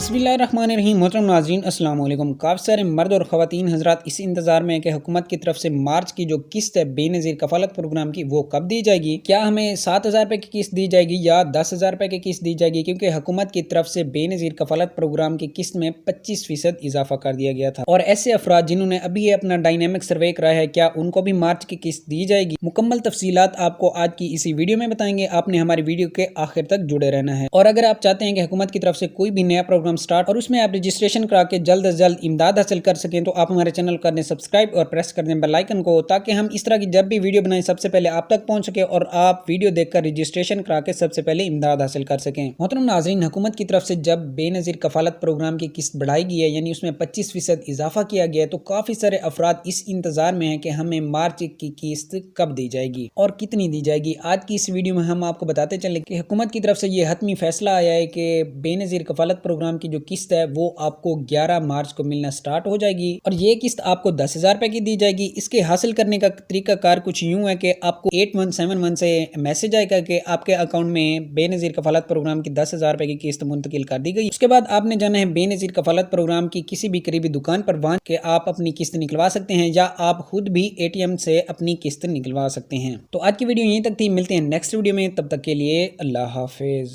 बिस्मिल्लाहिर्रहमानिर्रहीम। मोहतरम नाज़रीन अस्सलाम वालेकुम। काफ़ी सारे मर्द और ख़वातीन हज़रात इस इंतज़ार में है कि हुकूमत की तरफ से मार्च की जो किस्त है बेनज़ीर कफ़ालत प्रोग्राम की वो कब दी जाएगी। क्या हमें 7,000 रुपये की किस्त दी जाएगी या 10,000 रुपये की किस्त दी जाएगी, क्योंकि हुकूमत की तरफ से बेनज़ीर कफ़ालत प्रोग्राम की किस्त में 25% इजाफा कर दिया गया था। और ऐसे अफराद जिन्होंने अभी अपना डायनेमिक सर्वे कराया है, क्या उनको भी मार्च की किस्त दी जाएगी? मुकम्मल तफसीलात आपको आज की इसी वीडियो में बताएंगे। आपने हमारी वीडियो के आखिर तक जुड़े रहना है। और अगर आप चाहते हैं कि हुकूमत की तरफ से कोई भी नया प्रोग्राम स्टार्ट और उसमें आप रजिस्ट्रेशन करा के जल्द से जल्द इमदाद हासिल कर सकें, तो आप हमारे चैनल कर दें सब्सक्राइब और प्रेस कर दें बेल आइकन को, ताकि हम इस तरह की जब भी वीडियो बनाएं सबसे पहले आप तक पहुंच सके और आप वीडियो देखकर रजिस्ट्रेशन करा के सबसे पहले इमदाद हासिल कर सकें। मोहतरम नाज़रीन, हुकूमत की तरफ से जब बेनज़ीर कफ़ालत प्रोग्राम की किस्त बढ़ाई गई है, यानी उसमें 25% इजाफा किया गया है, तो काफ़ी सारे अफराद इस इंतजार में हैं कि हमें मार्च की किस्त कब दी जाएगी और कितनी दी जाएगी। आज की इस वीडियो में हम आपको बताते चलें कि हुकूमत की तरफ से ये हतमी फैसला आया है कि बेनज़ीर कफ़ालत प्रोग्राम की जो किस्त है वो आपको 11 मार्च को मिलना स्टार्ट हो जाएगी और ये किस्त आपको 10,000 रुपये की दी जाएगी। इसके हासिल करने का तरीका कार कुछ यूं है कि आपको 8171 से मैसेज आएगा कि आपके अकाउंट में बेनज़ीर कफ़ालत प्रोग्राम की 10,000 रुपये की किस्त मुंतकिल कर दी गई। उसके बाद आपने जाना है बेनज़ीर कफ़ालत प्रोग्राम की किसी भी करीबी दुकान पर, वहां के आप अपनी किस्त निकलवा सकते हैं या आप खुद भी ATM से अपनी किस्त निकलवा सकते हैं। तो आज की वीडियो यहीं तक थी, मिलते हैं नेक्स्ट वीडियो में, तब तक के लिए अल्लाह हाफिज।